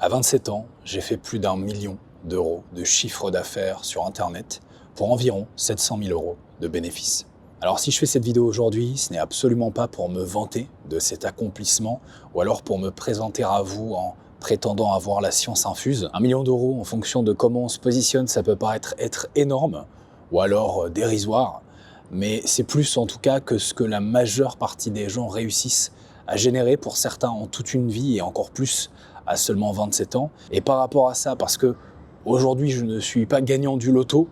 À 27 ans, j'ai fait plus d'1 million d'euros de chiffre d'affaires sur Internet pour environ 700 000 euros de bénéfices. Alors si je fais cette vidéo aujourd'hui, ce n'est absolument pas pour me vanter de cet accomplissement ou alors pour me présenter à vous en prétendant avoir la science infuse. 1 million d'euros, en fonction de comment on se positionne, ça peut paraître être énorme ou alors dérisoire, mais c'est plus en tout cas que ce que la majeure partie des gens réussissent à générer pour certains en toute une vie et encore plus à seulement 27 ans. Et par rapport à ça, parce que aujourd'hui je ne suis pas gagnant du loto,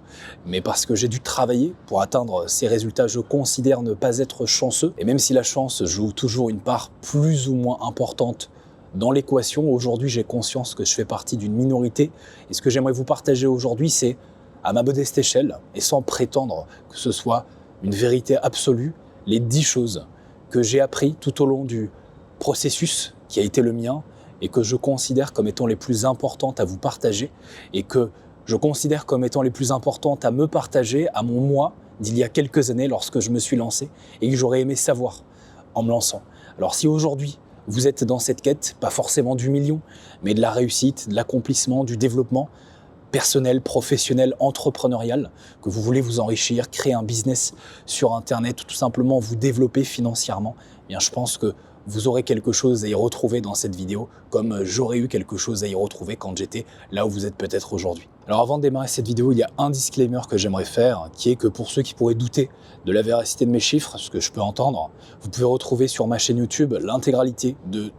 mais parce que j'ai dû travailler pour atteindre ces résultats, je considère ne pas être chanceux. Et même si la chance joue toujours une part plus ou moins importante dans l'équation, aujourd'hui j'ai conscience que je fais partie d'une minorité. Et ce que j'aimerais vous partager aujourd'hui, c'est à ma modeste échelle, et sans prétendre que ce soit une vérité absolue, les 10 choses que j'ai appris tout au long du processus qui a été le mien et que je considère comme étant les plus importantes à vous partager et que je considère comme étant les plus importantes à me partager à mon moi d'il y a quelques années lorsque je me suis lancé et que j'aurais aimé savoir en me lançant. Alors si aujourd'hui vous êtes dans cette quête, pas forcément du million, mais de la réussite, de l'accomplissement, du développement personnel, professionnel, entrepreneurial, que vous voulez vous enrichir, créer un business sur Internet ou tout simplement vous développer financièrement, eh bien je pense que vous aurez quelque chose à y retrouver dans cette vidéo, comme j'aurais eu quelque chose à y retrouver quand j'étais là où vous êtes peut-être aujourd'hui. Alors avant de démarrer cette vidéo, il y a un disclaimer que j'aimerais faire, qui est que pour ceux qui pourraient douter de la véracité de mes chiffres, ce que je peux entendre, vous pouvez retrouver sur ma chaîne YouTube l'intégralité de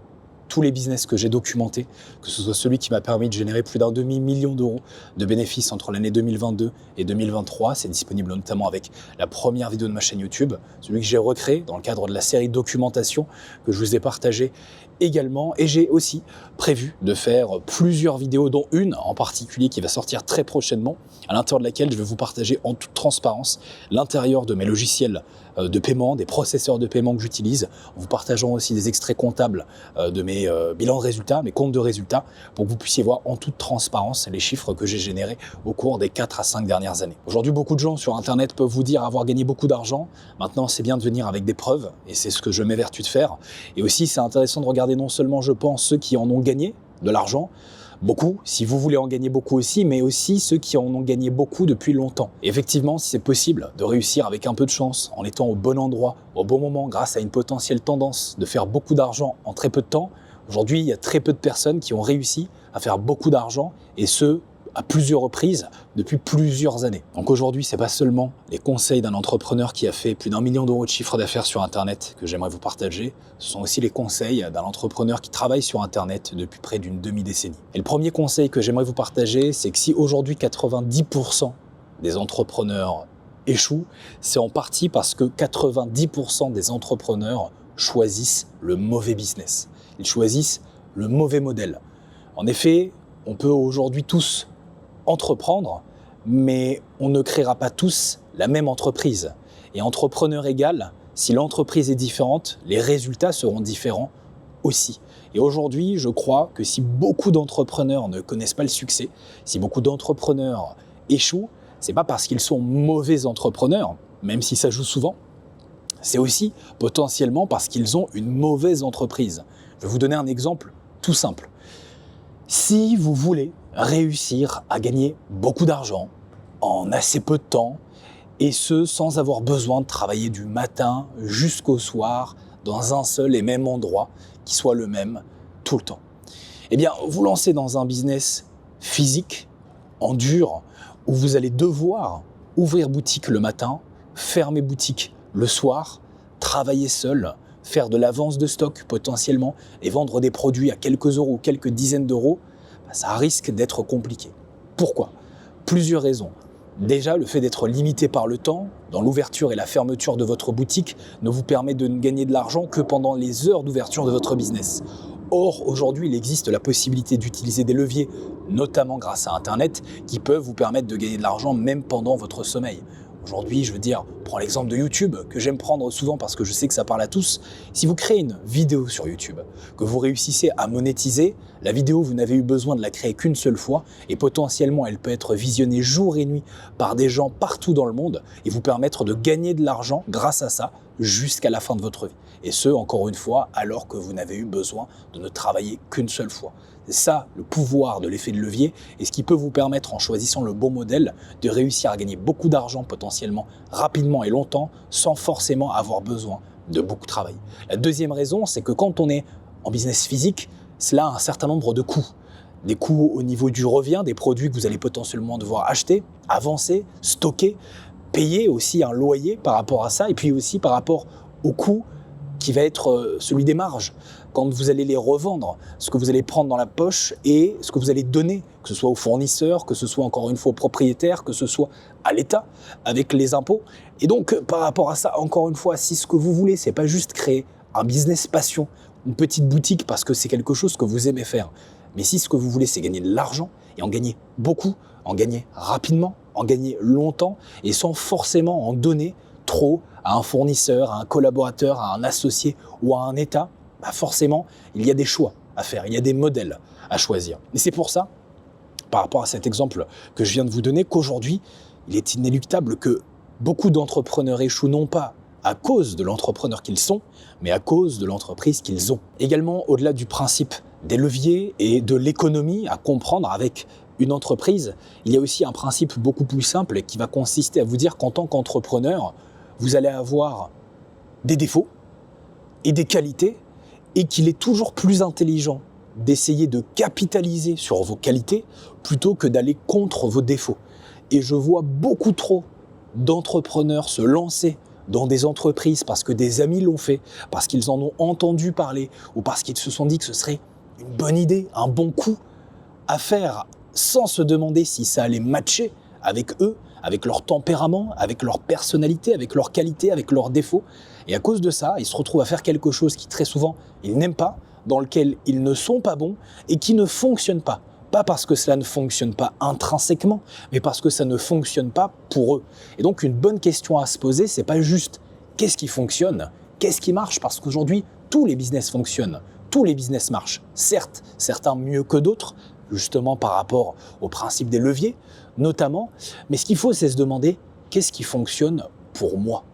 tous les business que j'ai documentés, que ce soit celui qui m'a permis de générer plus d'1 demi-million d'euros de bénéfices entre l'année 2022 et 2023. C'est disponible notamment avec la première vidéo de ma chaîne YouTube, celui que j'ai recréé dans le cadre de la série documentation que je vous ai partagé également. Et j'ai aussi prévu de faire plusieurs vidéos, dont une en particulier qui va sortir très prochainement, à l'intérieur de laquelle je vais vous partager en toute transparence l'intérieur de mes logiciels de paiement, des processeurs de paiement que j'utilise, en vous partageant aussi des extraits comptables de mes bilans de résultats, mes comptes de résultats, pour que vous puissiez voir en toute transparence les chiffres que j'ai générés au cours des 4 à 5 dernières années. Aujourd'hui, beaucoup de gens sur Internet peuvent vous dire avoir gagné beaucoup d'argent. Maintenant, c'est bien de venir avec des preuves, et c'est ce que je m'évertue de faire. Et aussi, c'est intéressant de regarder non seulement, je pense, ceux qui en ont gagné de l'argent, beaucoup, si vous voulez en gagner beaucoup aussi, mais aussi ceux qui en ont gagné beaucoup depuis longtemps. Et effectivement, si c'est possible de réussir avec un peu de chance, en étant au bon endroit, au bon moment, grâce à une potentielle tendance de faire beaucoup d'argent en très peu de temps, aujourd'hui, il y a très peu de personnes qui ont réussi à faire beaucoup d'argent, et ce, à plusieurs reprises, depuis plusieurs années. Donc aujourd'hui, c'est pas seulement les conseils d'un entrepreneur qui a fait plus d'1 million d'euros de chiffre d'affaires sur Internet que j'aimerais vous partager, ce sont aussi les conseils d'un entrepreneur qui travaille sur Internet depuis près d'une demi-décennie. Et le premier conseil que j'aimerais vous partager, c'est que si aujourd'hui 90% des entrepreneurs échouent, c'est en partie parce que 90% des entrepreneurs choisissent le mauvais business. Ils choisissent le mauvais modèle. En effet, on peut aujourd'hui tous entreprendre, mais on ne créera pas tous la même entreprise. Et entrepreneur égal, si l'entreprise est différente, les résultats seront différents aussi. Et aujourd'hui, je crois que si beaucoup d'entrepreneurs ne connaissent pas le succès, si beaucoup d'entrepreneurs échouent, c'est pas parce qu'ils sont mauvais entrepreneurs, même si ça joue souvent, c'est aussi potentiellement parce qu'ils ont une mauvaise entreprise. Je vais vous donner un exemple tout simple. Si vous voulez réussir à gagner beaucoup d'argent en assez peu de temps, et ce sans avoir besoin de travailler du matin jusqu'au soir dans un seul et même endroit qui soit le même tout le temps, eh bien vous lancez dans un business physique, en dur, où vous allez devoir ouvrir boutique le matin, fermer boutique le soir, travailler seul, faire de l'avance de stock potentiellement et vendre des produits à quelques euros, quelques dizaines d'euros, ça risque d'être compliqué. Pourquoi ? Plusieurs raisons. Déjà, le fait d'être limité par le temps, dans l'ouverture et la fermeture de votre boutique, ne vous permet de ne gagner de l'argent que pendant les heures d'ouverture de votre business. Or, aujourd'hui, il existe la possibilité d'utiliser des leviers, notamment grâce à Internet, qui peuvent vous permettre de gagner de l'argent même pendant votre sommeil. Aujourd'hui, je veux dire, prends l'exemple de YouTube, que j'aime prendre souvent parce que je sais que ça parle à tous. Si vous créez une vidéo sur YouTube, que vous réussissez à monétiser, la vidéo, vous n'avez eu besoin de la créer qu'une seule fois et potentiellement, elle peut être visionnée jour et nuit par des gens partout dans le monde et vous permettre de gagner de l'argent grâce à ça jusqu'à la fin de votre vie. et ce, encore une fois, alors que vous n'avez eu besoin de ne travailler qu'une seule fois. C'est ça le pouvoir de l'effet de levier et ce qui peut vous permettre, en choisissant le bon modèle, de réussir à gagner beaucoup d'argent potentiellement rapidement et longtemps sans forcément avoir besoin de beaucoup de travail. La deuxième raison, c'est que quand on est en business physique, cela a un certain nombre de coûts. Des coûts au niveau du revient, des produits que vous allez potentiellement devoir acheter, avancer, stocker, payer aussi un loyer par rapport à ça, et puis aussi par rapport au coût qui va être celui des marges. Quand vous allez les revendre, ce que vous allez prendre dans la poche et ce que vous allez donner, que ce soit aux fournisseurs, que ce soit encore une fois aux propriétaires, que ce soit à l'État avec les impôts. Et donc par rapport à ça, encore une fois, si ce que vous voulez, c'est pas juste créer un business passion, une petite boutique parce que c'est quelque chose que vous aimez faire, mais si ce que vous voulez, c'est gagner de l'argent et en gagner beaucoup, en gagner rapidement, en gagner longtemps et sans forcément en donner trop à un fournisseur, à un collaborateur, à un associé ou à un État, forcément, il y a des choix à faire, il y a des modèles à choisir. Et c'est pour ça, par rapport à cet exemple que je viens de vous donner, qu'aujourd'hui, il est inéluctable que beaucoup d'entrepreneurs échouent non pas à cause de l'entrepreneur qu'ils sont, mais à cause de l'entreprise qu'ils ont. Également, au-delà du principe des leviers et de l'économie à comprendre avec une entreprise, il y a aussi un principe beaucoup plus simple qui va consister à vous dire qu'en tant qu'entrepreneur, vous allez avoir des défauts et des qualités et qu'il est toujours plus intelligent d'essayer de capitaliser sur vos qualités plutôt que d'aller contre vos défauts. Et je vois beaucoup trop d'entrepreneurs se lancer dans des entreprises parce que des amis l'ont fait, parce qu'ils en ont entendu parler ou parce qu'ils se sont dit que ce serait une bonne idée, un bon coup à faire sans se demander si ça allait matcher avec eux, avec leur tempérament, avec leur personnalité, avec leurs qualités, avec leurs défauts. Et à cause de ça, ils se retrouvent à faire quelque chose qui très souvent ils n'aiment pas, dans lequel ils ne sont pas bons et qui ne fonctionne pas. Pas parce que cela ne fonctionne pas intrinsèquement, mais parce que ça ne fonctionne pas pour eux. Et donc une bonne question à se poser, c'est pas juste qu'est-ce qui fonctionne, qu'est-ce qui marche, parce qu'aujourd'hui tous les business fonctionnent, tous les business marchent. Certes, certains mieux que d'autres, justement par rapport au principe des leviers, notamment, mais ce qu'il faut, c'est se demander qu'est-ce qui fonctionne pour moi,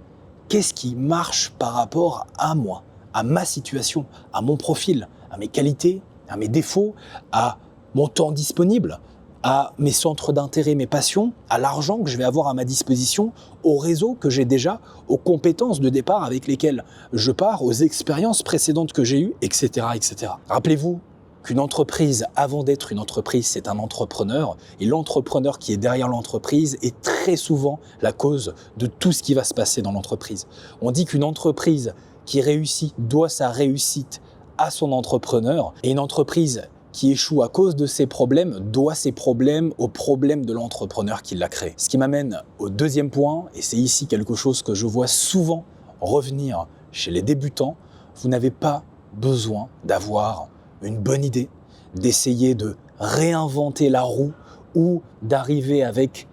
qu'est-ce qui marche par rapport à moi, à ma situation, à mon profil, à mes qualités, à mes défauts, à mon temps disponible, à mes centres d'intérêt, mes passions, à l'argent que je vais avoir à ma disposition, au réseau que j'ai déjà, aux compétences de départ avec lesquelles je pars, aux expériences précédentes que j'ai eues, etc., etc. Rappelez-vous qu'une entreprise, avant d'être une entreprise, c'est un entrepreneur, et l'entrepreneur qui est derrière l'entreprise est très souvent la cause de tout ce qui va se passer dans l'entreprise. On dit qu'une entreprise qui réussit doit sa réussite à son entrepreneur, et une entreprise qui échoue à cause de ses problèmes doit ses problèmes aux problèmes de l'entrepreneur qui l'a créé. Ce qui m'amène au deuxième point, et c'est ici quelque chose que je vois souvent revenir chez les débutants, vous n'avez pas besoin d'avoir une bonne idée, d'essayer de réinventer la roue ou d'arriver avec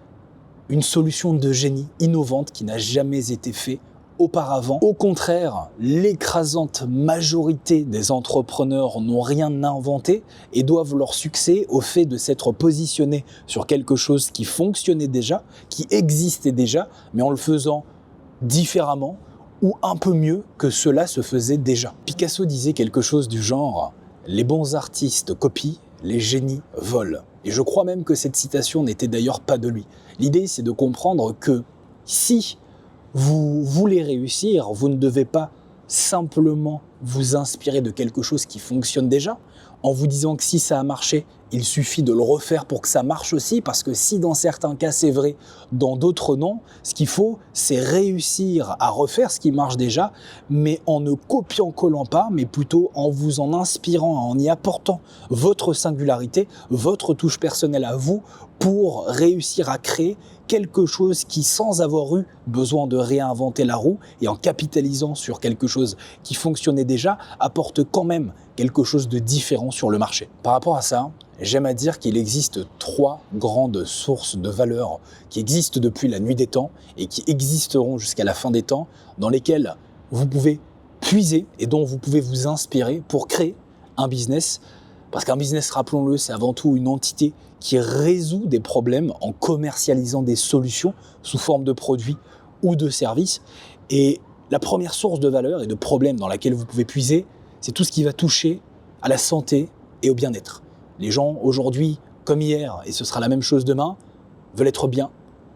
une solution de génie innovante qui n'a jamais été faite auparavant. Au contraire, l'écrasante majorité des entrepreneurs n'ont rien inventé et doivent leur succès au fait de s'être positionnés sur quelque chose qui fonctionnait déjà, qui existait déjà, mais en le faisant différemment ou un peu mieux que cela se faisait déjà. Picasso disait quelque chose du genre « Les bons artistes copient, les génies volent ». Et je crois même que cette citation n'était d'ailleurs pas de lui. L'idée, c'est de comprendre que si vous voulez réussir, vous ne devez pas simplement vous inspirer de quelque chose qui fonctionne déjà, en vous disant que si ça a marché, il suffit de le refaire pour que ça marche aussi, parce que si dans certains cas c'est vrai, dans d'autres non, ce qu'il faut, c'est réussir à refaire ce qui marche déjà, mais en ne copiant-collant pas, mais plutôt en vous en inspirant, en y apportant votre singularité, votre touche personnelle à vous, pour réussir à créer quelque chose qui, sans avoir eu besoin de réinventer la roue et en capitalisant sur quelque chose qui fonctionnait déjà, apporte quand même quelque chose de différent sur le marché. Par rapport à ça, j'aime à dire qu'il existe 3 grandes sources de valeur qui existent depuis la nuit des temps et qui existeront jusqu'à la fin des temps, dans lesquelles vous pouvez puiser et dont vous pouvez vous inspirer pour créer un business. Parce qu'un business, rappelons-le, c'est avant tout une entité qui résout des problèmes en commercialisant des solutions sous forme de produits ou de services. Et La première source de valeur et de problème dans laquelle vous pouvez puiser, c'est tout ce qui va toucher à la santé et au bien-être. Les gens aujourd'hui, comme hier, et ce sera la même chose demain, veulent être bien,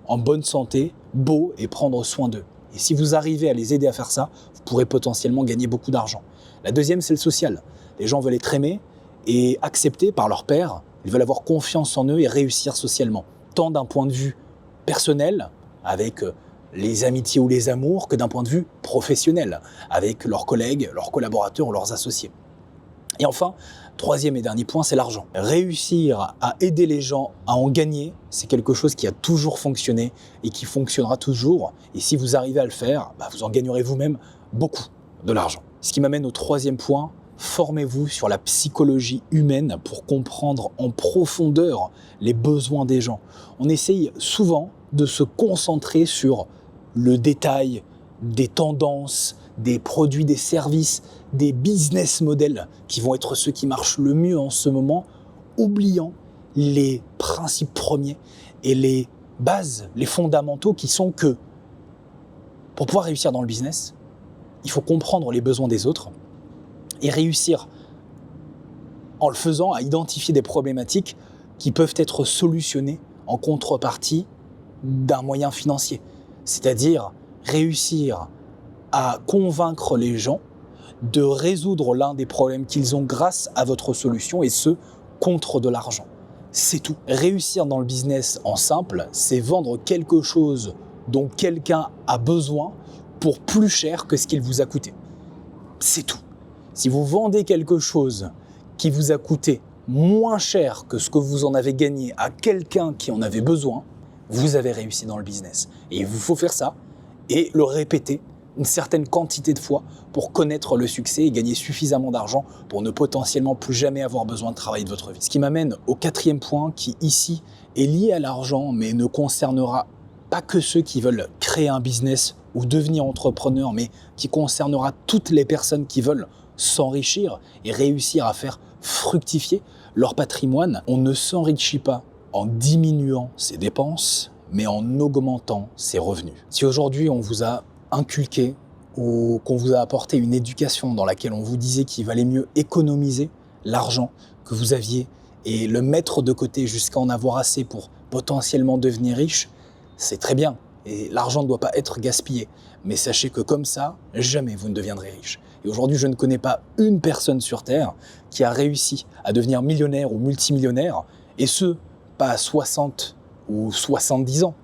en bonne santé, beaux et prendre soin d'eux. Et si vous arrivez à les aider à faire ça, vous pourrez potentiellement gagner beaucoup d'argent. La deuxième, c'est le social. Les gens veulent être aimés et acceptés par leur pairs. Ils veulent avoir confiance en eux et réussir socialement. Tant d'un point de vue personnel, avec les amitiés ou les amours, que d'un point de vue professionnel, avec leurs collègues, leurs collaborateurs ou leurs associés. Et enfin, troisième et dernier point, c'est l'argent. Réussir à aider les gens à en gagner, c'est quelque chose qui a toujours fonctionné et qui fonctionnera toujours. Et si vous arrivez à le faire, vous en gagnerez vous-même beaucoup de l'argent. Ce qui m'amène au troisième point, formez-vous sur la psychologie humaine pour comprendre en profondeur les besoins des gens. On essaye souvent de se concentrer sur le détail des tendances, des produits, des services, des business models qui vont être ceux qui marchent le mieux en ce moment, oubliant les principes premiers et les bases, les fondamentaux qui sont que pour pouvoir réussir dans le business, il faut comprendre les besoins des autres et réussir en le faisant à identifier des problématiques qui peuvent être solutionnées en contrepartie d'un moyen financier. C'est-à-dire réussir à convaincre les gens de résoudre l'un des problèmes qu'ils ont grâce à votre solution et ce, contre de l'argent. C'est tout. Réussir dans le business en simple, c'est vendre quelque chose dont quelqu'un a besoin pour plus cher que ce qu'il vous a coûté. C'est tout. Si vous vendez quelque chose qui vous a coûté moins cher que ce que vous en avez gagné à quelqu'un qui en avait besoin, vous avez réussi dans le business. Et il vous faut faire ça et le répéter une certaine quantité de fois pour connaître le succès et gagner suffisamment d'argent pour ne potentiellement plus jamais avoir besoin de travailler de votre vie. Ce qui m'amène au quatrième point qui ici est lié à l'argent mais ne concernera pas que ceux qui veulent créer un business ou devenir entrepreneur, mais qui concernera toutes les personnes qui veulent s'enrichir et réussir à faire fructifier leur patrimoine. On ne s'enrichit pas en diminuant ses dépenses, mais en augmentant ses revenus. Si aujourd'hui on vous a inculqué ou qu'on vous a apporté une éducation dans laquelle on vous disait qu'il valait mieux économiser l'argent que vous aviez et le mettre de côté jusqu'à en avoir assez pour potentiellement devenir riche, c'est très bien. Et l'argent ne doit pas être gaspillé. Mais sachez que comme ça, jamais vous ne deviendrez riche. Et aujourd'hui, je ne connais pas une personne sur Terre qui a réussi à devenir millionnaire ou multimillionnaire, et ce, pas à 60 ou 70 ans,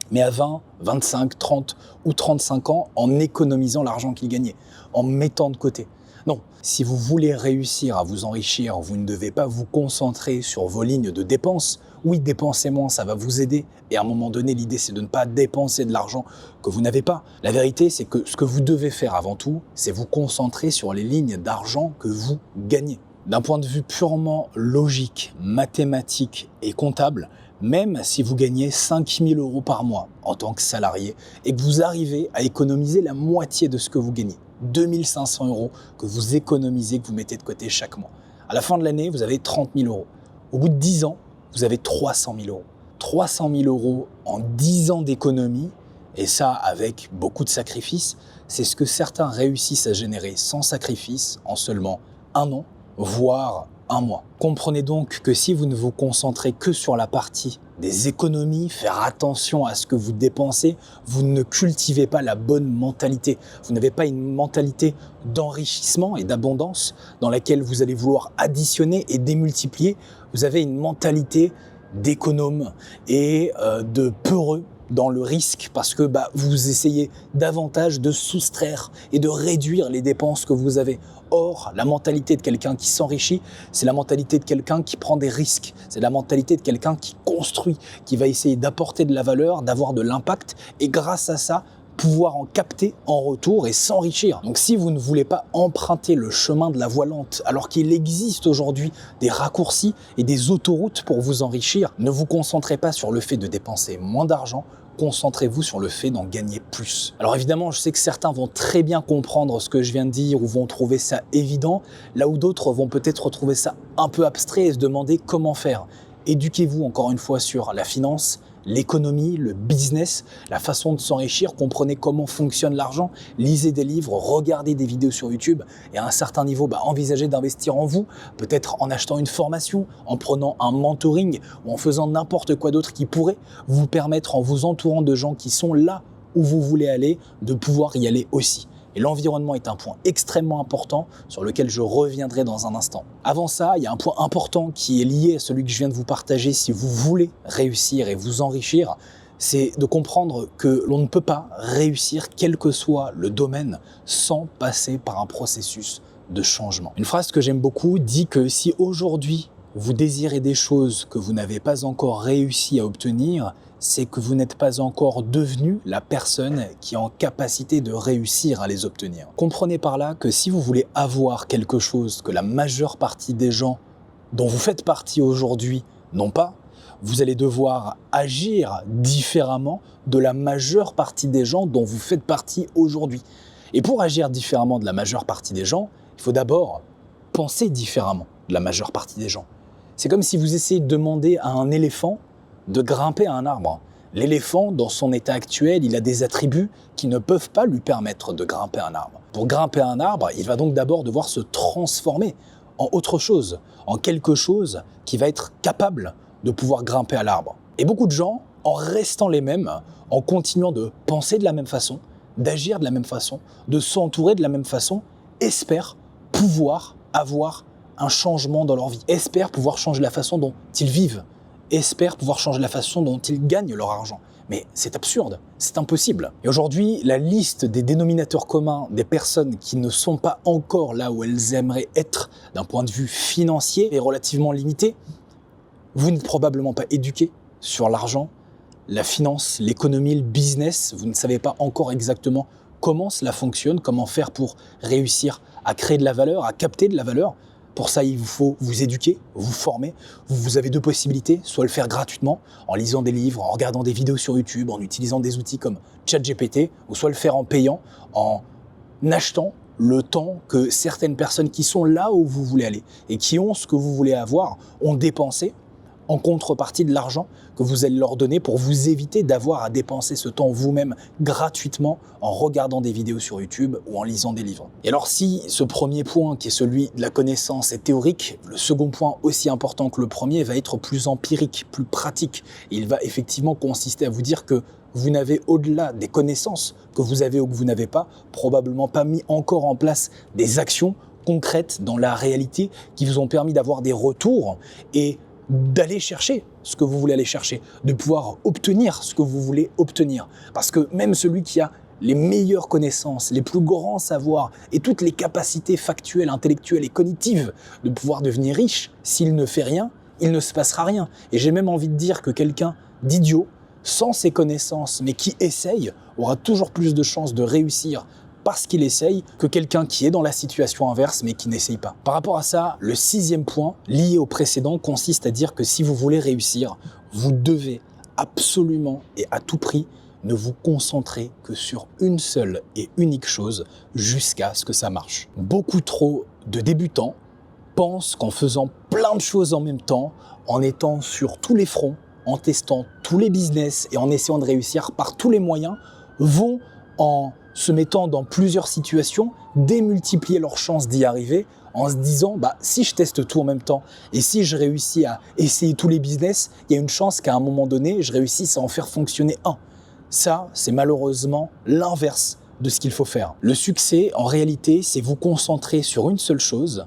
mais à 20, 25, 30 ou 35 ans en économisant l'argent qu'il gagnait, en mettant de côté. Non, si vous voulez réussir à vous enrichir, vous ne devez pas vous concentrer sur vos lignes de dépenses. Oui, dépensez moins, ça va vous aider. Et à un moment donné, l'idée, c'est de ne pas dépenser de l'argent que vous n'avez pas. La vérité, c'est que ce que vous devez faire avant tout, c'est vous concentrer sur les lignes d'argent que vous gagnez. D'un point de vue purement logique, mathématique et comptable, même si vous gagnez 5 000 € par mois en tant que salarié et que vous arrivez à économiser la moitié de ce que vous gagnez, 2 500 € que vous économisez, que vous mettez de côté chaque mois. À la fin de l'année, vous avez 30 000 €. Au bout de 10 ans, vous avez 300 000 €. 300 000 € en 10 ans d'économie, et ça avec beaucoup de sacrifices, c'est ce que certains réussissent à générer sans sacrifice en seulement 1 an, voire 1 mois. Comprenez donc que si vous ne vous concentrez que sur la partie des économies, faire attention à ce que vous dépensez, vous ne cultivez pas la bonne mentalité. Vous n'avez pas une mentalité d'enrichissement et d'abondance dans laquelle vous allez vouloir additionner et démultiplier. Vous avez une mentalité d'économe et de peureux dans le risque parce que vous essayez davantage de soustraire et de réduire les dépenses que vous avez. Or, la mentalité de quelqu'un qui s'enrichit, c'est la mentalité de quelqu'un qui prend des risques. C'est la mentalité de quelqu'un qui construit, qui va essayer d'apporter de la valeur, d'avoir de l'impact et grâce à ça, pouvoir en capter en retour et s'enrichir. Donc si vous ne voulez pas emprunter le chemin de la voie lente alors qu'il existe aujourd'hui des raccourcis et des autoroutes pour vous enrichir, ne vous concentrez pas sur le fait de dépenser moins d'argent, concentrez-vous sur le fait d'en gagner plus. Alors évidemment, je sais que certains vont très bien comprendre ce que je viens de dire ou vont trouver ça évident, là où d'autres vont peut-être trouver ça un peu abstrait et se demander comment faire. Éduquez-vous encore une fois sur la finance, l'économie, le business, la façon de s'enrichir, comprenez comment fonctionne l'argent, lisez des livres, regardez des vidéos sur YouTube et à un certain niveau, envisagez d'investir en vous, peut-être en achetant une formation, en prenant un mentoring ou en faisant n'importe quoi d'autre qui pourrait vous permettre, en vous entourant de gens qui sont là où vous voulez aller, de pouvoir y aller aussi. Et l'environnement est un point extrêmement important sur lequel je reviendrai dans un instant. Avant ça, il y a un point important qui est lié à celui que je viens de vous partager si vous voulez réussir et vous enrichir, c'est de comprendre que l'on ne peut pas réussir quel que soit le domaine sans passer par un processus de changement. Une phrase que j'aime beaucoup dit que si aujourd'hui vous désirez des choses que vous n'avez pas encore réussi à obtenir, c'est que vous n'êtes pas encore devenu la personne qui est en capacité de réussir à les obtenir. Comprenez par là que si vous voulez avoir quelque chose que la majeure partie des gens dont vous faites partie aujourd'hui n'ont pas, vous allez devoir agir différemment de la majeure partie des gens dont vous faites partie aujourd'hui. Et pour agir différemment de la majeure partie des gens, il faut d'abord penser différemment de la majeure partie des gens. C'est comme si vous essayez de demander à un éléphant de grimper à un arbre. L'éléphant, dans son état actuel, il a des attributs qui ne peuvent pas lui permettre de grimper à un arbre. Pour grimper à un arbre, il va donc d'abord devoir se transformer en autre chose, en quelque chose qui va être capable de pouvoir grimper à l'arbre. Et beaucoup de gens, en restant les mêmes, en continuant de penser de la même façon, d'agir de la même façon, de s'entourer de la même façon, espèrent pouvoir avoir un changement dans leur vie, espèrent pouvoir changer la façon dont ils vivent, espèrent pouvoir changer la façon dont ils gagnent leur argent. Mais c'est absurde, c'est impossible. Et aujourd'hui, la liste des dénominateurs communs des personnes qui ne sont pas encore là où elles aimeraient être d'un point de vue financier est relativement limitée. Vous n'êtes probablement pas éduqué sur l'argent, la finance, l'économie, le business. Vous ne savez pas encore exactement comment cela fonctionne, comment faire pour réussir à créer de la valeur, à capter de la valeur. Pour ça, il vous faut vous éduquer, vous former. Vous avez deux possibilités, soit le faire gratuitement, en lisant des livres, en regardant des vidéos sur YouTube, en utilisant des outils comme ChatGPT, ou soit le faire en payant, en achetant le temps que certaines personnes qui sont là où vous voulez aller et qui ont ce que vous voulez avoir ont dépensé en contrepartie de l'argent que vous allez leur donner pour vous éviter d'avoir à dépenser ce temps vous-même gratuitement en regardant des vidéos sur YouTube ou en lisant des livres. Et alors si ce premier point qui est celui de la connaissance est théorique, le second point aussi important que le premier va être plus empirique, plus pratique. Et il va effectivement consister à vous dire que vous n'avez au-delà des connaissances que vous avez ou que vous n'avez pas, probablement pas mis encore en place des actions concrètes dans la réalité qui vous ont permis d'avoir des retours et d'aller chercher ce que vous voulez aller chercher, de pouvoir obtenir ce que vous voulez obtenir. Parce que même celui qui a les meilleures connaissances, les plus grands savoirs et toutes les capacités factuelles, intellectuelles et cognitives de pouvoir devenir riche, s'il ne fait rien, il ne se passera rien. Et j'ai même envie de dire que quelqu'un d'idiot, sans ces connaissances, mais qui essaye, aura toujours plus de chances de réussir parce qu'il essaye que quelqu'un qui est dans la situation inverse mais qui n'essaye pas. Par rapport à ça, le sixième point, lié au précédent, consiste à dire que si vous voulez réussir, vous devez absolument et à tout prix ne vous concentrer que sur une seule et unique chose jusqu'à ce que ça marche. Beaucoup trop de débutants pensent qu'en faisant plein de choses en même temps, en étant sur tous les fronts, en testant tous les business et en essayant de réussir par tous les moyens, vont en se mettant dans plusieurs situations, démultiplier leurs chances d'y arriver en se disant si je teste tout en même temps et si je réussis à essayer tous les business, il y a une chance qu'à un moment donné, je réussisse à en faire fonctionner un. Ça, c'est malheureusement l'inverse de ce qu'il faut faire. Le succès, en réalité, c'est vous concentrer sur une seule chose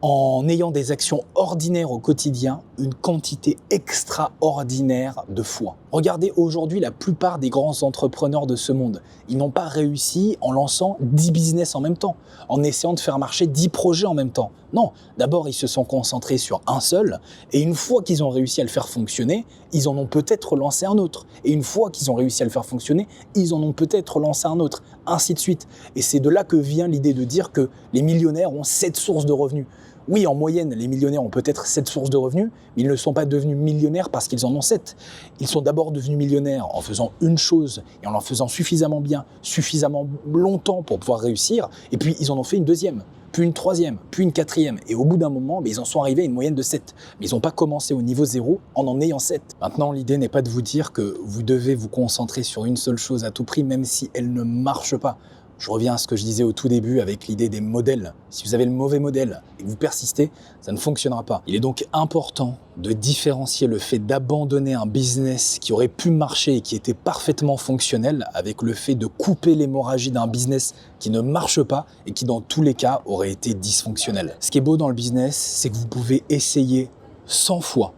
en ayant des actions ordinaires au quotidien, une quantité extraordinaire de fois. Regardez aujourd'hui la plupart des grands entrepreneurs de ce monde. Ils n'ont pas réussi en lançant 10 business en même temps, en essayant de faire marcher 10 projets en même temps. Non, d'abord ils se sont concentrés sur un seul, et une fois qu'ils ont réussi à le faire fonctionner, ils en ont peut-être lancé un autre. Et une fois qu'ils ont réussi à le faire fonctionner, ils en ont peut-être lancé un autre, ainsi de suite. Et c'est de là que vient l'idée de dire que les millionnaires ont 7 sources de revenus. Oui, en moyenne, les millionnaires ont peut-être 7 sources de revenus, mais ils ne sont pas devenus millionnaires parce qu'ils en ont 7. Ils sont d'abord devenus millionnaires en faisant une chose et en la faisant suffisamment bien, suffisamment longtemps pour pouvoir réussir, et puis ils en ont fait une deuxième, puis une troisième, puis une quatrième, et au bout d'un moment, ils en sont arrivés à une moyenne de 7. Mais ils n'ont pas commencé au niveau 0 en ayant 7. Maintenant, l'idée n'est pas de vous dire que vous devez vous concentrer sur une seule chose à tout prix, même si elle ne marche pas. Je reviens à ce que je disais au tout début avec l'idée des modèles. Si vous avez le mauvais modèle et que vous persistez, ça ne fonctionnera pas. Il est donc important de différencier le fait d'abandonner un business qui aurait pu marcher et qui était parfaitement fonctionnel avec le fait de couper l'hémorragie d'un business qui ne marche pas et qui dans tous les cas aurait été dysfonctionnel. Ce qui est beau dans le business, c'est que vous pouvez essayer 100 fois,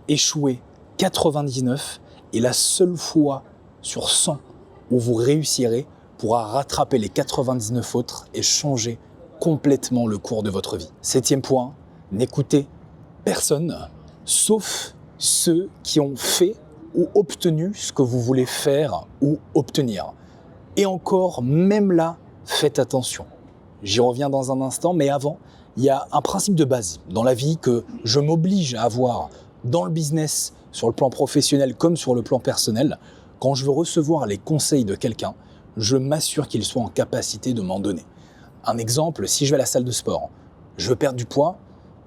échouer 99 et la seule fois sur 100 où vous réussirez pourra rattraper les 99 autres et changer complètement le cours de votre vie. 7e point, n'écoutez personne, sauf ceux qui ont fait ou obtenu ce que vous voulez faire ou obtenir. Et encore, même là, faites attention. J'y reviens dans un instant, mais avant, il y a un principe de base dans la vie que je m'oblige à avoir dans le business, sur le plan professionnel comme sur le plan personnel. Quand je veux recevoir les conseils de quelqu'un, je m'assure qu'il soit en capacité de m'en donner. Un exemple, si je vais à la salle de sport, je veux perdre du poids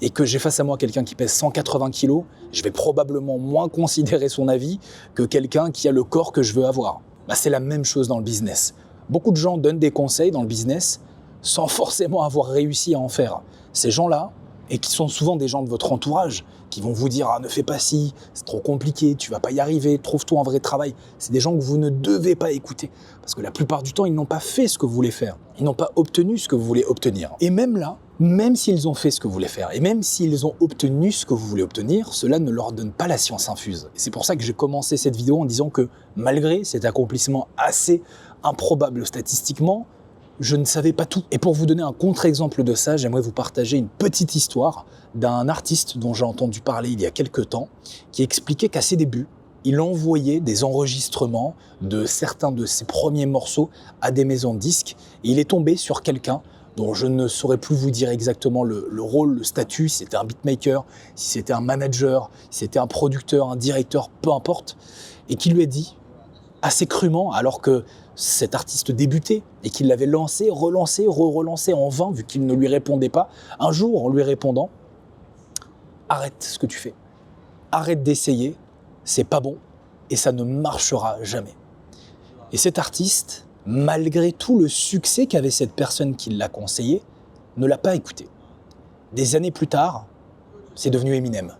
et que j'ai face à moi quelqu'un qui pèse 180 kg, je vais probablement moins considérer son avis que quelqu'un qui a le corps que je veux avoir. C'est la même chose dans le business. Beaucoup de gens donnent des conseils dans le business sans forcément avoir réussi à en faire. Ces gens-là, et qui sont souvent des gens de votre entourage, qui vont vous dire « Ah, ne fais pas ci, c'est trop compliqué, tu vas pas y arriver, trouve-toi un vrai travail ». C'est des gens que vous ne devez pas écouter, parce que la plupart du temps, ils n'ont pas fait ce que vous voulez faire. Ils n'ont pas obtenu ce que vous voulez obtenir. Et même là, même s'ils ont fait ce que vous voulez faire, et même s'ils ont obtenu ce que vous voulez obtenir, cela ne leur donne pas la science infuse. Et c'est pour ça que j'ai commencé cette vidéo en disant que malgré cet accomplissement assez improbable statistiquement, je ne savais pas tout. Et pour vous donner un contre-exemple de ça, j'aimerais vous partager une petite histoire d'un artiste dont j'ai entendu parler il y a quelques temps, qui expliquait qu'à ses débuts, il envoyait des enregistrements de certains de ses premiers morceaux à des maisons de disques, et il est tombé sur quelqu'un dont je ne saurais plus vous dire exactement le rôle, le statut, si c'était un beatmaker, si c'était un manager, si c'était un producteur, un directeur, peu importe, et qui lui a dit, assez crûment, alors que cet artiste débutait et qu'il l'avait lancé, relancé, relancé en vain vu qu'il ne lui répondait pas, un jour en lui répondant « Arrête ce que tu fais, arrête d'essayer, c'est pas bon et ça ne marchera jamais ». Et cet artiste, malgré tout le succès qu'avait cette personne qui l'a conseillé, ne l'a pas écouté. Des années plus tard, c'est devenu Eminem,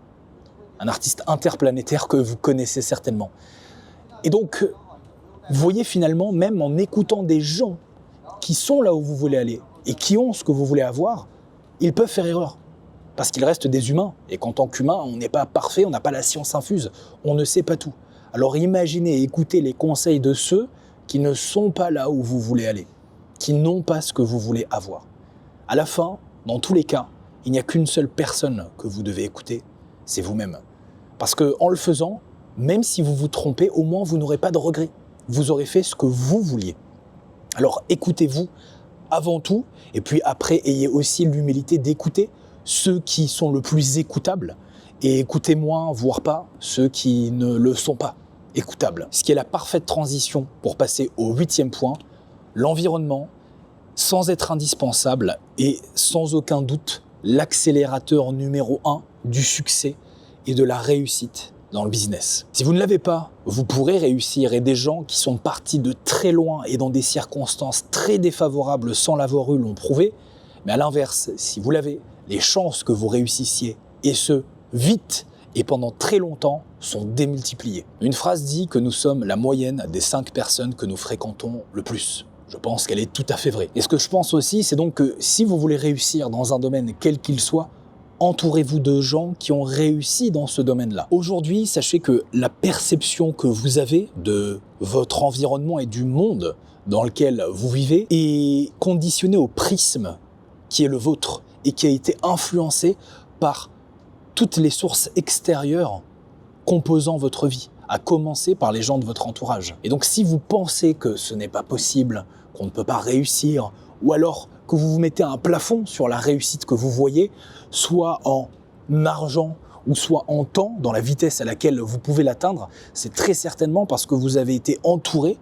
un artiste interplanétaire que vous connaissez certainement. Et donc, vous voyez finalement, même en écoutant des gens qui sont là où vous voulez aller et qui ont ce que vous voulez avoir, ils peuvent faire erreur. Parce qu'ils restent des humains. Et qu'en tant qu'humain, on n'est pas parfait, on n'a pas la science infuse. On ne sait pas tout. Alors imaginez et écoutez les conseils de ceux qui ne sont pas là où vous voulez aller, qui n'ont pas ce que vous voulez avoir. À la fin, dans tous les cas, il n'y a qu'une seule personne que vous devez écouter, c'est vous-même. Parce qu'en le faisant, même si vous vous trompez, au moins vous n'aurez pas de regrets. Vous aurez fait ce que vous vouliez. Alors écoutez-vous avant tout, et puis après ayez aussi l'humilité d'écouter ceux qui sont le plus écoutables, et écoutez moins, voire pas, ceux qui ne le sont pas écoutables. Ce qui est la parfaite transition pour passer au 8e point, l'environnement, sans être indispensable et sans aucun doute l'accélérateur numéro 1 du succès et de la réussite dans le business. Si vous ne l'avez pas, vous pourrez réussir, et des gens qui sont partis de très loin et dans des circonstances très défavorables sans l'avoir eu l'ont prouvé. Mais à l'inverse, si vous l'avez, les chances que vous réussissiez, et ce, vite et pendant très longtemps, sont démultipliées. Une phrase dit que nous sommes la moyenne des 5 personnes que nous fréquentons le plus. Je pense qu'elle est tout à fait vraie. Et ce que je pense aussi, c'est donc que si vous voulez réussir dans un domaine quel qu'il soit, entourez-vous de gens qui ont réussi dans ce domaine-là. Aujourd'hui, sachez que la perception que vous avez de votre environnement et du monde dans lequel vous vivez est conditionnée au prisme qui est le vôtre et qui a été influencé par toutes les sources extérieures composant votre vie, à commencer par les gens de votre entourage. Et donc si vous pensez que ce n'est pas possible, qu'on ne peut pas réussir, ou alors que vous vous mettez un plafond sur la réussite que vous voyez, soit en argent ou soit en temps, dans la vitesse à laquelle vous pouvez l'atteindre, c'est très certainement parce que vous avez été entouré,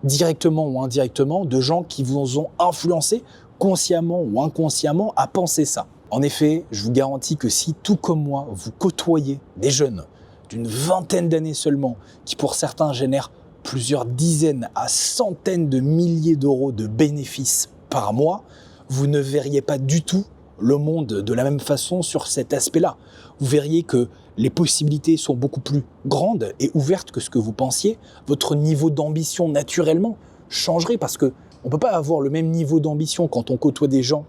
directement ou indirectement, de gens qui vous ont influencé, consciemment ou inconsciemment, à penser ça. En effet, je vous garantis que si, tout comme moi, vous côtoyez des jeunes d'une vingtaine d'années seulement, qui pour certains génèrent plusieurs dizaines à centaines de milliers d'euros de bénéfices par mois, vous ne verriez pas du tout le monde de la même façon sur cet aspect-là. Vous verriez que les possibilités sont beaucoup plus grandes et ouvertes que ce que vous pensiez. Votre niveau d'ambition, naturellement, changerait parce qu'on ne peut pas avoir le même niveau d'ambition quand on côtoie des gens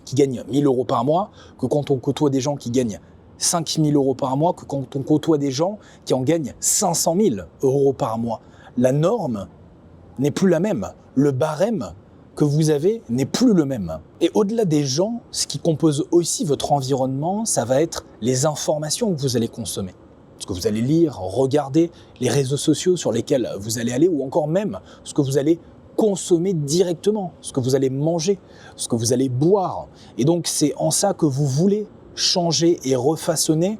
qui gagnent 1 000 euros par mois que quand on côtoie des gens qui gagnent 5 000 euros par mois, que quand on côtoie des gens qui en gagnent 500 000 euros par mois. La norme n'est plus la même. Le barème que vous avez n'est plus le même. Et au-delà des gens, ce qui compose aussi votre environnement, ça va être les informations que vous allez consommer. Ce que vous allez lire, regarder, les réseaux sociaux sur lesquels vous allez aller, ou encore même ce que vous allez consommer directement, ce que vous allez manger, ce que vous allez boire. Et donc c'est en ça que vous voulez changer et refaçonner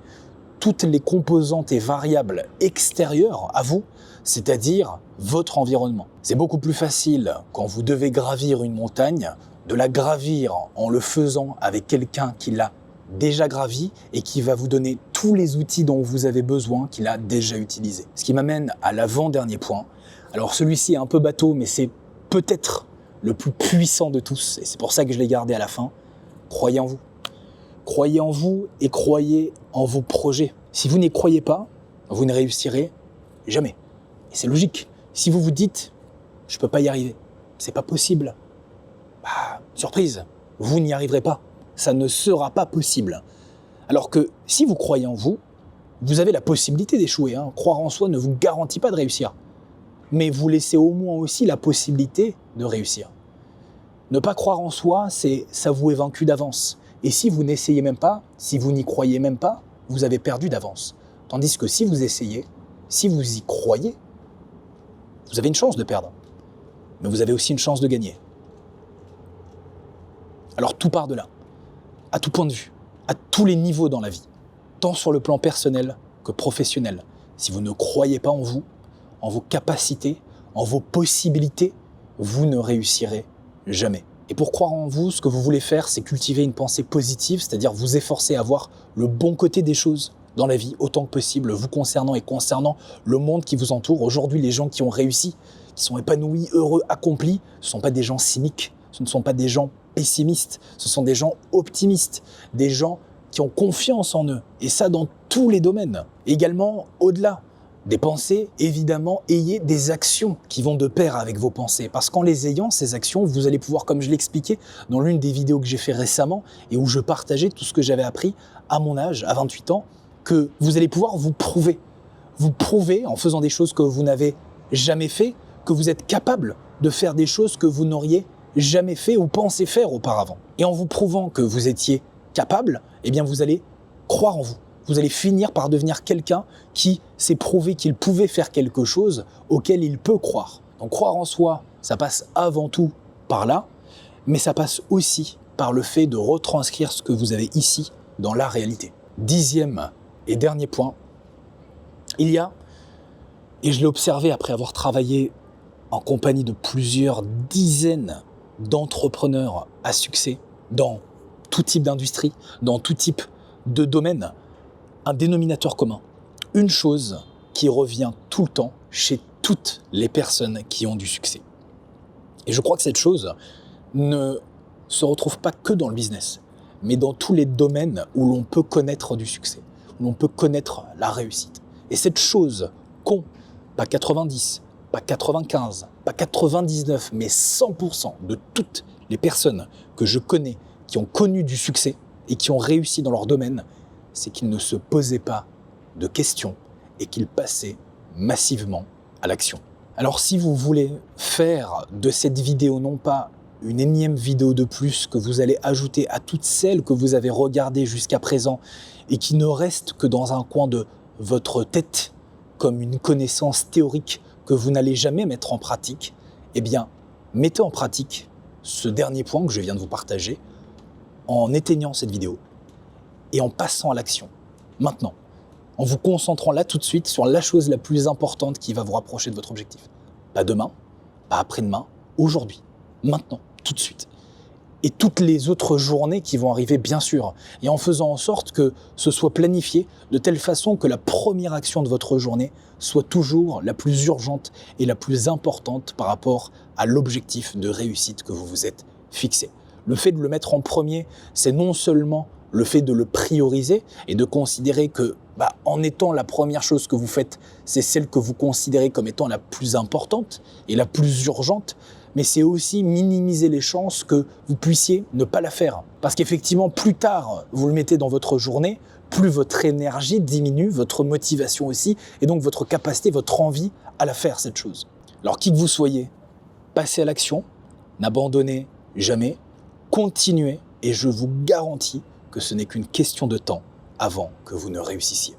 toutes les composantes et variables extérieures à vous, c'est-à-dire votre environnement. C'est beaucoup plus facile quand vous devez gravir une montagne, de la gravir en le faisant avec quelqu'un qui l'a déjà gravi et qui va vous donner tous les outils dont vous avez besoin, qu'il a déjà utilisés. Ce qui m'amène à l'avant-dernier point. Alors celui-ci est un peu bateau, mais c'est peut-être le plus puissant de tous, et c'est pour ça que je l'ai gardé à la fin. Croyez en vous. Croyez en vous et croyez en vos projets. Si vous n'y croyez pas, vous ne réussirez jamais. Et c'est logique. Si vous vous dites « je ne peux pas y arriver, c'est pas possible », surprise, vous n'y arriverez pas. Ça ne sera pas possible. Alors que si vous croyez en vous, vous avez la possibilité d'échouer. Croire en soi ne vous garantit pas de réussir. Mais vous laissez au moins aussi la possibilité de réussir. Ne pas croire en soi, c'est s'avouer vaincu d'avance. Et si vous n'essayez même pas, si vous n'y croyez même pas, vous avez perdu d'avance. Tandis que si vous essayez, si vous y croyez, vous avez une chance de perdre. Mais vous avez aussi une chance de gagner. Alors tout part de là, à tout point de vue, à tous les niveaux dans la vie, tant sur le plan personnel que professionnel. Si vous ne croyez pas en vous, en vos capacités, en vos possibilités, vous ne réussirez jamais. Et pour croire en vous, ce que vous voulez faire, c'est cultiver une pensée positive, c'est-à-dire vous efforcer à voir le bon côté des choses dans la vie autant que possible, vous concernant et concernant le monde qui vous entoure. Aujourd'hui, les gens qui ont réussi, qui sont épanouis, heureux, accomplis, ce ne sont pas des gens cyniques, ce ne sont pas des gens pessimistes, ce sont des gens optimistes, des gens qui ont confiance en eux, et ça dans tous les domaines. Également, au-delà des pensées, évidemment, ayez des actions qui vont de pair avec vos pensées. Parce qu'en les ayant, ces actions, vous allez pouvoir, comme je l'expliquais dans l'une des vidéos que j'ai fait récemment, et où je partageais tout ce que j'avais appris à mon âge, à 28 ans, que vous allez pouvoir vous prouver. Vous prouver, en faisant des choses que vous n'avez jamais fait, que vous êtes capable de faire des choses que vous n'auriez jamais fait ou pensé faire auparavant. Et en vous prouvant que vous étiez capable, eh bien vous allez croire en vous. Vous allez finir par devenir quelqu'un qui s'est prouvé qu'il pouvait faire quelque chose auquel il peut croire. Donc croire en soi, ça passe avant tout par là, mais ça passe aussi par le fait de retranscrire ce que vous avez ici dans la réalité. 10e et dernier point, il y a, et je l'ai observé après avoir travaillé en compagnie de plusieurs dizaines d'entrepreneurs à succès dans tout type d'industrie, dans tout type de domaine, un dénominateur commun. Une chose qui revient tout le temps chez toutes les personnes qui ont du succès. Et je crois que cette chose ne se retrouve pas que dans le business, mais dans tous les domaines où l'on peut connaître du succès, où l'on peut connaître la réussite. Et cette chose qu'ont, pas 90, pas 95, pas 99, mais 100% de toutes les personnes que je connais qui ont connu du succès et qui ont réussi dans leur domaine, c'est qu'ils ne se posaient pas de questions et qu'ils passaient massivement à l'action. Alors si vous voulez faire de cette vidéo non pas une énième vidéo de plus que vous allez ajouter à toutes celles que vous avez regardées jusqu'à présent et qui ne restent que dans un coin de votre tête comme une connaissance théorique que vous n'allez jamais mettre en pratique, eh bien, mettez en pratique ce dernier point que je viens de vous partager en éteignant cette vidéo et en passant à l'action, maintenant, en vous concentrant là tout de suite sur la chose la plus importante qui va vous rapprocher de votre objectif. Pas demain, pas après-demain, aujourd'hui, maintenant, tout de suite. Et toutes les autres journées qui vont arriver, bien sûr, et en faisant en sorte que ce soit planifié de telle façon que la première action de votre journée soit toujours la plus urgente et la plus importante par rapport à l'objectif de réussite que vous vous êtes fixé. Le fait de le mettre en premier, c'est non seulement le fait de le prioriser et de considérer que, en étant la première chose que vous faites, c'est celle que vous considérez comme étant la plus importante et la plus urgente, mais c'est aussi minimiser les chances que vous puissiez ne pas la faire. Parce qu'effectivement, plus tard vous le mettez dans votre journée, plus votre énergie diminue, votre motivation aussi, et donc votre capacité, votre envie à la faire, cette chose. Alors qui que vous soyez, passez à l'action, n'abandonnez jamais, continuez, et je vous garantis que ce n'est qu'une question de temps avant que vous ne réussissiez.